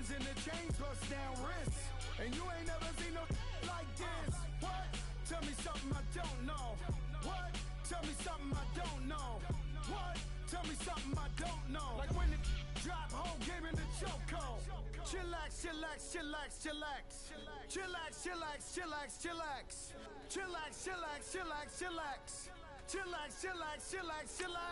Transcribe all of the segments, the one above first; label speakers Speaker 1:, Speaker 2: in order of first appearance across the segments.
Speaker 1: diamonds and the chains bust down wrists. And you ain't never seen no like this. What? Tell me something I don't know. What? Tell me something I don't know. What? Tell me something I don't know. Like when the drop, whole game in the chokehold. Chillax, chillax, chillax, chillax. Chillax, chillax, chillax, chillax. Chillax, chillax, chillax, chillax. Chillax, chillax, chillax, chillax.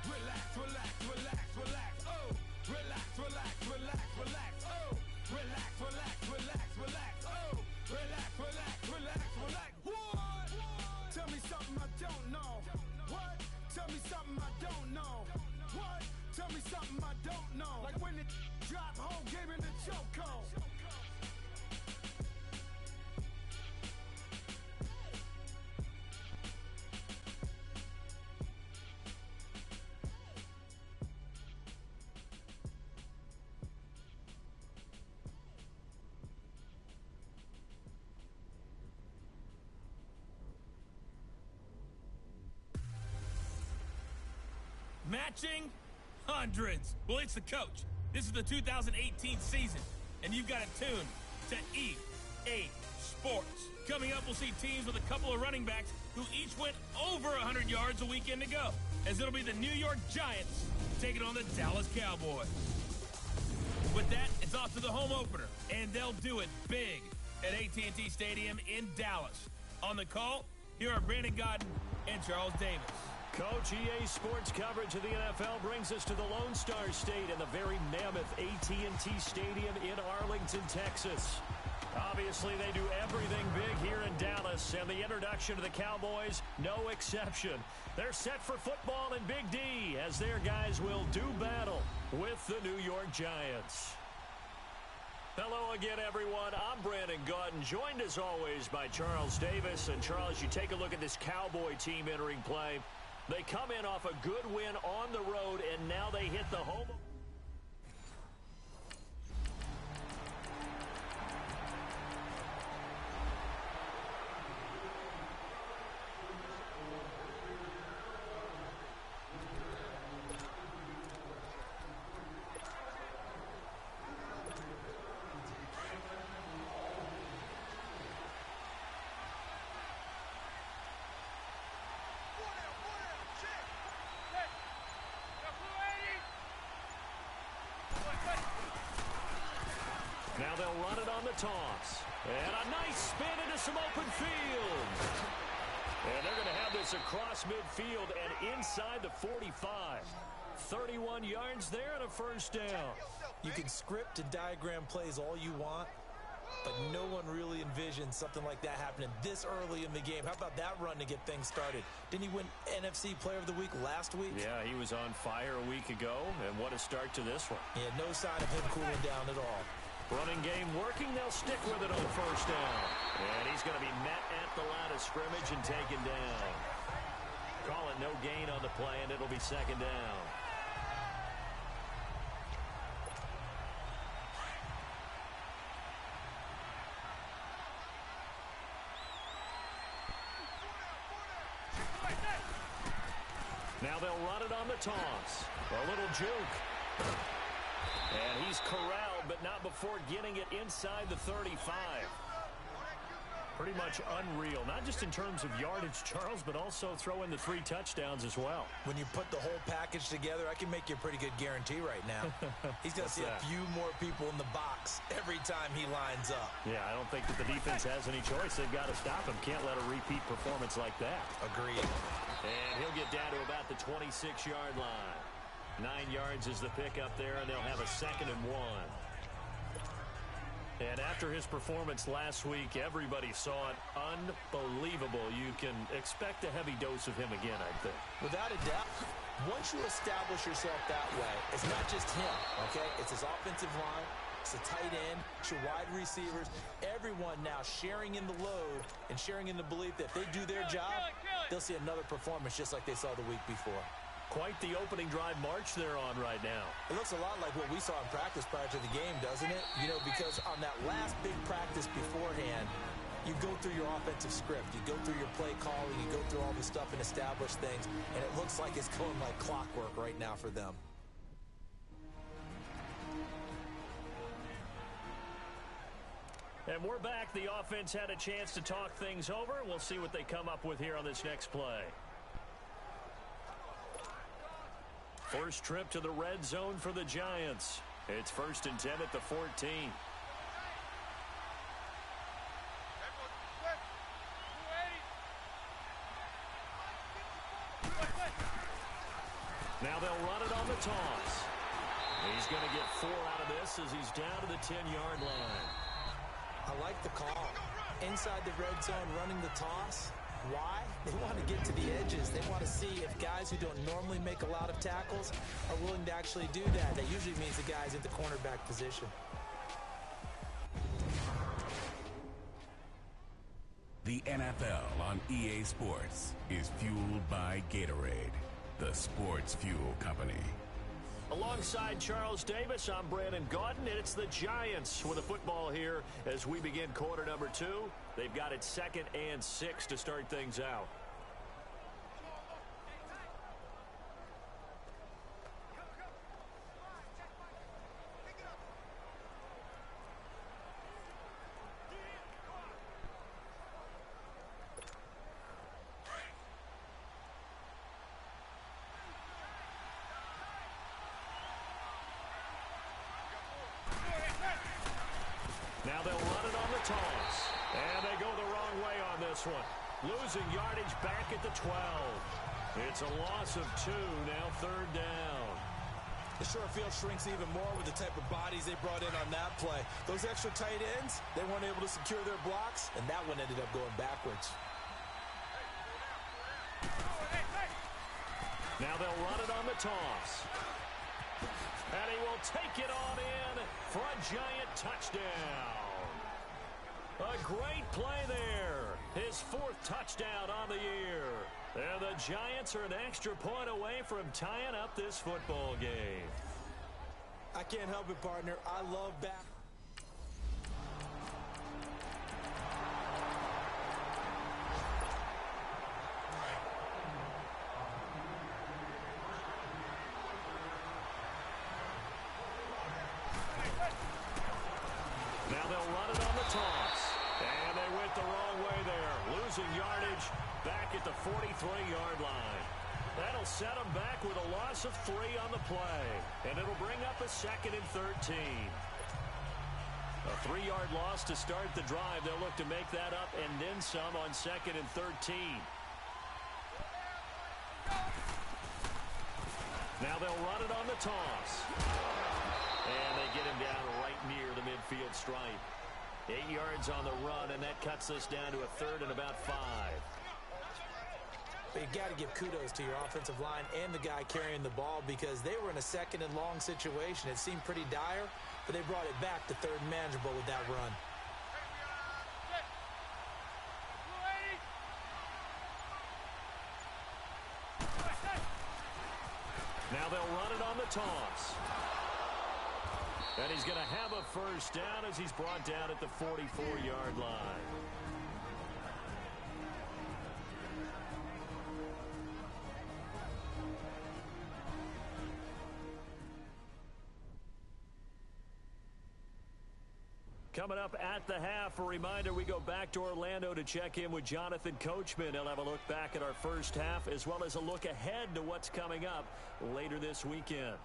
Speaker 1: Relax, relax, relax, relax. Oh. Relax, relax, relax, relax. Oh. Relax, relax, relax, relax. Oh. Relax, relax, relax, relax. What? Tell me something I don't know. What? Tell me something I don't know. What? Tell me something I don't know. Like when the drop, whole game in the chokehold.
Speaker 2: Matching hundreds. Well, it's the coach. This is the 2018 season, and you've got it tuned to EA Sports. Coming up, we'll see teams with a couple of running backs who each went over 100 yards a weekend ago, as it'll be the New York Giants taking on the Dallas Cowboys. With that, it's off to the home opener, and they'll do it big at AT&T Stadium in Dallas. On the call, here are Brandon Gaudin and Charles Davis.
Speaker 3: Coach, EA Sports coverage of the NFL brings us to the Lone Star State and the very mammoth AT&T Stadium in Arlington, Texas. Obviously, they do everything big here in Dallas, and the introduction to the Cowboys, no exception. They're set for football in Big D, as their guys will do battle with the New York Giants. Hello again, everyone. I'm Brandon Gaudin, joined as always by Charles Davis. And Charles, you take a look at this Cowboy team entering play. They come in off a good win on the road, and now they hit the home. Now they'll run it on the toss. And a nice spin into some open field. And they're going to have this across midfield and inside the 45. 31 yards there and a first down.
Speaker 4: You can script and diagram plays all you want, but no one really envisioned something like that happening this early in the game. How about that run to get things started? Didn't he win NFC Player of the Week last week?
Speaker 3: Yeah, he was on fire a week ago, and what a start to this one.
Speaker 4: Yeah, no sign of him cooling down at all.
Speaker 3: Running game working. They'll stick with it on first down. And he's going to be met at the line of scrimmage and taken down. Call it no gain on the play, and it'll be second down. Now they'll run it on the toss. A little juke. And he's corralled, but not before getting it inside the 35. Pretty much unreal, not just in terms of yardage, Charles, but also throw in the 3 touchdowns as well.
Speaker 4: When you put the whole package together, I can make you a pretty good guarantee right now. He's going to see a few more people in the box every time he lines up.
Speaker 3: Yeah, I don't think that the defense has any choice. They've got to stop him. Can't let a repeat performance like that.
Speaker 4: Agreed.
Speaker 3: And he'll get down to about the 26-yard line. 9 yards is the pickup there, and they'll have a 2nd and 1. And after his performance last week, everybody saw it. Unbelievable. You can expect a heavy dose of him again, I think.
Speaker 4: Without a doubt, once you establish yourself that way, it's not just him, okay? It's his offensive line, it's the tight end, it's your wide receivers, everyone now sharing in the load and sharing in the belief that if they do their job, they'll see another performance just like they saw the week before.
Speaker 3: Quite the opening drive march they're on right now.
Speaker 4: It looks a lot like what we saw in practice prior to the game, doesn't it? You know, because on that last big practice beforehand, you go through your offensive script, you go through your play calling, you go through all this stuff and establish things, and it looks like it's going like clockwork right now for them.
Speaker 3: And we're back. The offense had a chance to talk things over. We'll see what they come up with here on this next play. First trip to the red zone for the Giants. It's 1st and 10 at the 14. Now they'll run it on the toss. He's going to get 4 out of this as he's down to the 10-yard line.
Speaker 4: I like the call. Inside the red zone running the toss. Why? They want to get to the edges. They want to see if guys who don't normally make a lot of tackles are willing to actually do that. That usually means the guys at the cornerback position.
Speaker 5: The NFL on EA Sports is fueled by Gatorade, the sports fuel company.
Speaker 3: Alongside Charles Davis, I'm Brandon Gaudin, and it's the Giants with the football here as we begin quarter number 2. They've got it 2nd and 6 to start things out. Now they'll run it on the toss. And they go the wrong way on this one. Losing yardage back at the 12. It's a loss of 2, now 3rd down.
Speaker 4: The short field shrinks even more with the type of bodies they brought in on that play. Those extra tight ends, they weren't able to secure their blocks, and that one ended up going backwards.
Speaker 3: Now they'll run it on the toss. And he will take it on in for a Giant touchdown. A great play there. His 4th touchdown on the year. And the Giants are an extra point away from tying up this football game.
Speaker 4: I can't help it, partner. I love back.
Speaker 3: Now they'll run it on the toss. And they went the wrong way there. Losing yardage back at the 43-yard line. That'll set them back with a loss of 3 on the play. And it'll bring up a 2nd and 13. A 3-yard loss to start the drive. They'll look to make that up and then some on 2nd and 13. Now they'll run it on the toss. And they get him down right near the midfield stripe. 8 yards on the run, and that cuts us down to a 3rd and about 5.
Speaker 4: But you got to give kudos to your offensive line and the guy carrying the ball because they were in a 2nd and long situation. It seemed pretty dire, but they brought it back to 3rd and manageable with that run.
Speaker 3: Now they'll run it on the toss. And he's going to have a 1st down as he's brought down at the 44-yard line. Coming up at the half, a reminder, we go back to Orlando to check in with Jonathan Coachman. He'll have a look back at our first half as well as a look ahead to what's coming up later this weekend.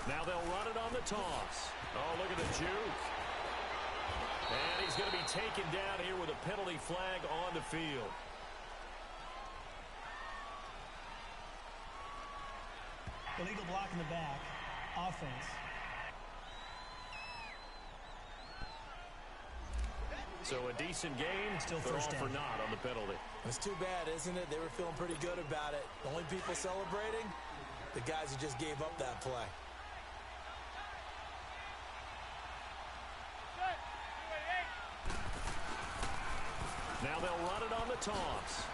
Speaker 3: Now they'll run it on the toss. Oh, look at the juke. And he's going to be taken down here with a penalty flag on the field.
Speaker 6: Illegal block in the back. Offense.
Speaker 3: So a decent game.
Speaker 6: Still
Speaker 3: They're all
Speaker 6: first down.
Speaker 3: for naught on the penalty.
Speaker 4: It's too bad, isn't it? They were feeling pretty good about it. The only people celebrating, the guys who just gave up that play.
Speaker 3: Now they'll run it on the toss.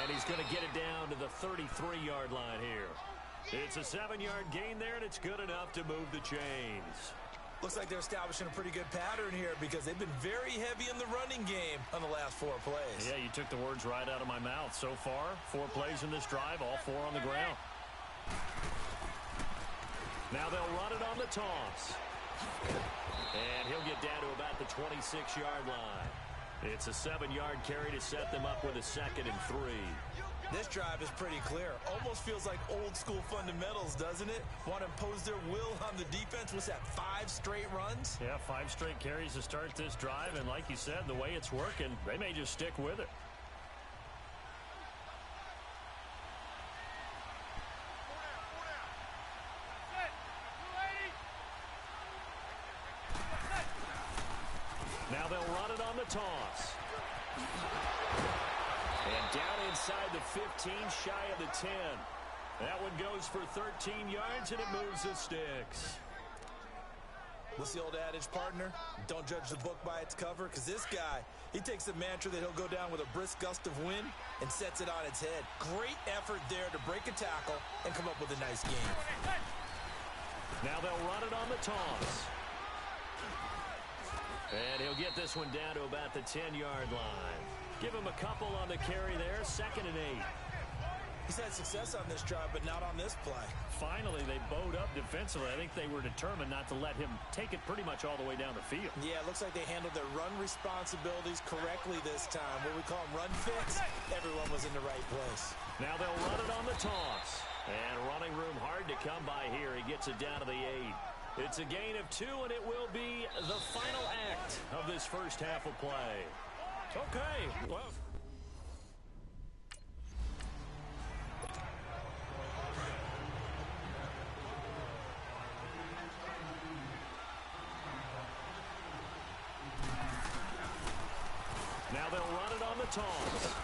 Speaker 3: And he's going to get it down to the 33-yard line here. It's a 7-yard gain there, and it's good enough to move the chains.
Speaker 4: Looks like they're establishing a pretty good pattern here because they've been very heavy in the running game on the last 4 plays.
Speaker 3: Yeah, you took the words right out of my mouth. So far, 4 plays in this drive, all 4 on the ground. Now they'll run it on the toss. And he'll get down to about the 26-yard line. It's a 7-yard carry to set them up with a 2nd and 3.
Speaker 4: This drive is pretty clear. Almost feels like old-school fundamentals, doesn't it? Want to impose their will on the defense. What's that, 5 straight runs?
Speaker 3: Yeah, 5 straight carries to start this drive. And like you said, the way it's working, they may just stick with it. Now they'll run it on the toss. And down inside the 15, shy of the 10. That one goes for 13 yards, and it moves the sticks.
Speaker 4: What's the old adage, partner? Don't judge the book by its cover, because this guy, he takes the mantra that he'll go down with a brisk gust of wind and sets it on its head. Great effort there to break a tackle and come up with a nice game.
Speaker 3: Now they'll run it on the toss. And he'll get this one down to about the 10-yard line. Give him a couple on the carry there, 2nd and 8.
Speaker 4: He's had success on this drive, but not on this play.
Speaker 3: Finally, they bowed up defensively. I think they were determined not to let him take it pretty much all the way down the field. Yeah, it looks like they handled their run responsibilities correctly this time. What we call them run fits, everyone was in the right place. Now they'll run it on the toss. And running room hard to come by here. He gets it down to the 8. It's a gain of 2, and it will be the final act of this first half of play. Okay, well. Now they'll run it on the toss.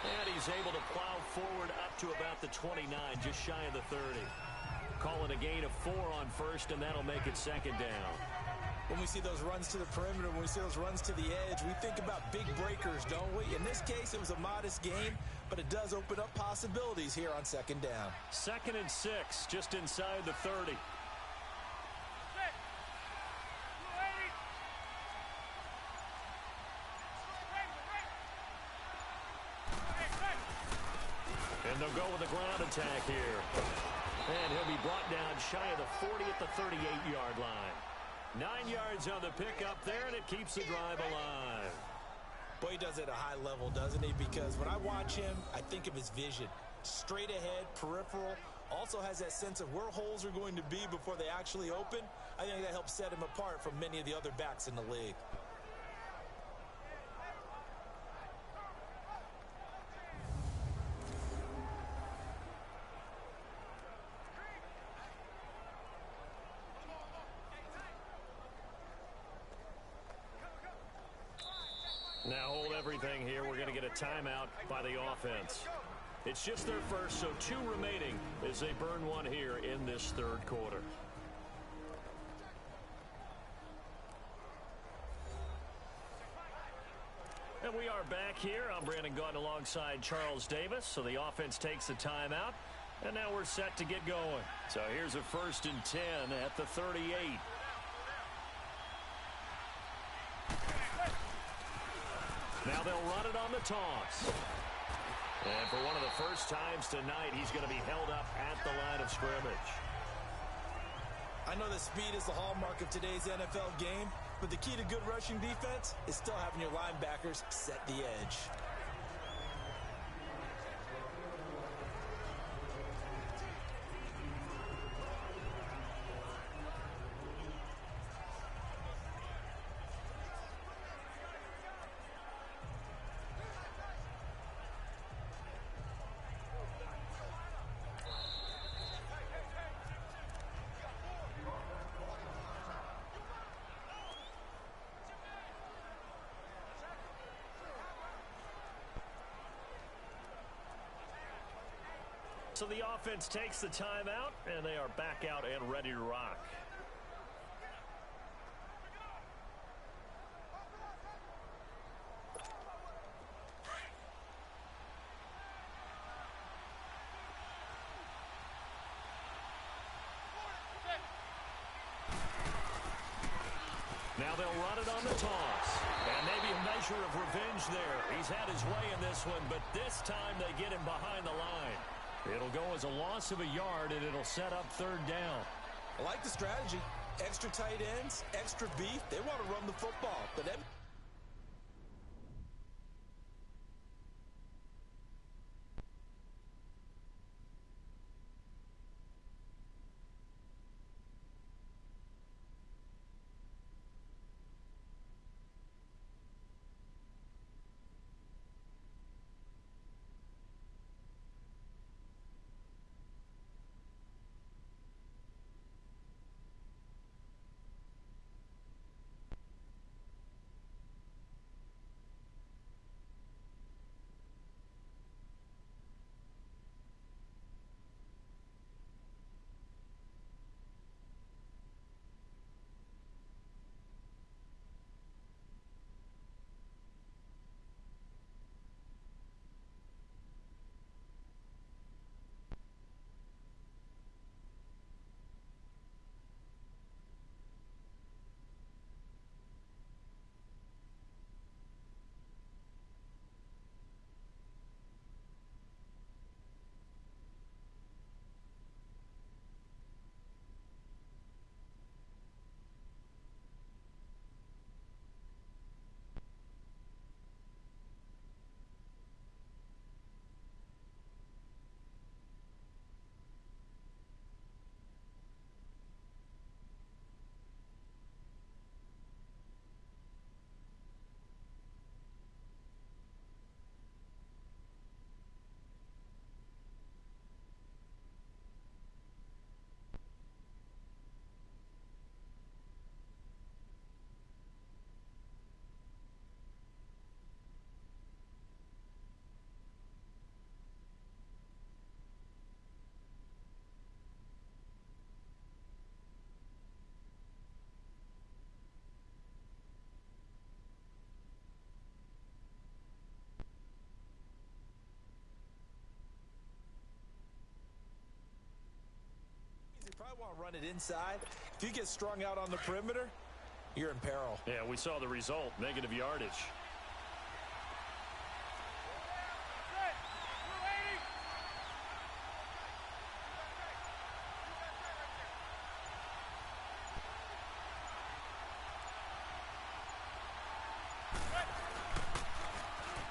Speaker 3: And he's able to plow forward up to about the 29, just shy of the 30. Call it a gain of 4 on first, and that'll make it 2nd down. When we see those runs to the perimeter, when we see those runs to the edge, we think about big breakers, don't we? In this case, it was a modest gain, but it does open up possibilities here on 2nd down. 2nd and 6, just inside the 30. And they'll go with a ground attack here. And he'll be brought down shy of the 40 at the 38-yard line. 9 yards on the pickup there, and it keeps the drive alive. Boy, he does it at a high level, doesn't he? Because when I watch him, I think of his vision. Straight ahead, peripheral. Also has that sense of where holes are going to be before they actually open. I think that helps set him apart from many of the other backs in the league. Now hold everything here. We're going to get a timeout by the offense. It's just their first, so 2 remaining as they burn one here in this 3rd quarter. And we are back here. I'm Brandon Gaudin alongside Charles Davis. So the offense takes a timeout, and now we're set to get going. So here's a 1st and 10 at the 38. Now they'll run it on the toss. And for one of the first times tonight, he's going to be held up at the line of scrimmage. I know that speed is the hallmark of today's NFL game, but the key to good rushing defense is still having your linebackers set the edge. So the offense takes the timeout, and they are back out and ready to rock. Now they'll run it on the toss. And maybe a measure of revenge there. He's had his way in this one, but this time they get him behind the line. It'll go as a loss of a yard, and it'll set up third down.
Speaker 4: I like the strategy. Extra tight ends, extra beef. They want to run the football. But want to run it inside. If you get strung out on the perimeter, you're in peril.
Speaker 3: Yeah, we saw the result, negative yardage.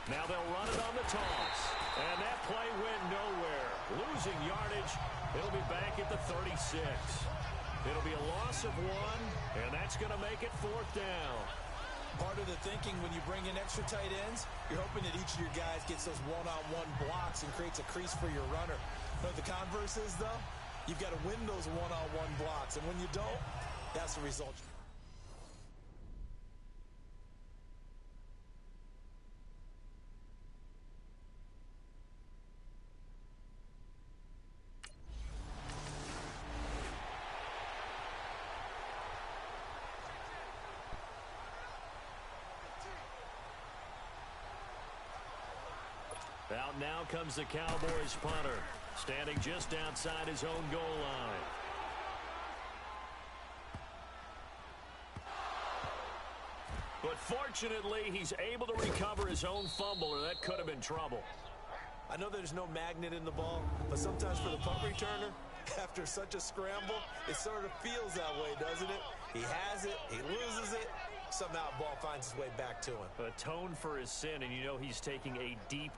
Speaker 3: Now they'll run it on the toss. And that play went nowhere. Losing yardage. It'll be back at the 36. It'll be a loss of 1, and that's going to make it fourth down.
Speaker 4: Part of the thinking when you bring in extra tight ends, you're hoping that each of your guys gets those one-on-one blocks and creates a crease for your runner. But the converse is, though, you've got to win those one-on-one blocks. And when you don't, that's the result.
Speaker 3: Out now comes the Cowboys punter, standing just outside his own goal line. But fortunately, he's able to recover his own fumble, or that could have been trouble.
Speaker 4: I know there's no magnet in the ball, but sometimes for the punt returner, after such a scramble, it sort of feels that way, doesn't it? He has it, he loses it, somehow the ball finds its way back to him.
Speaker 3: Atone for his sin, and you know he's taking a deep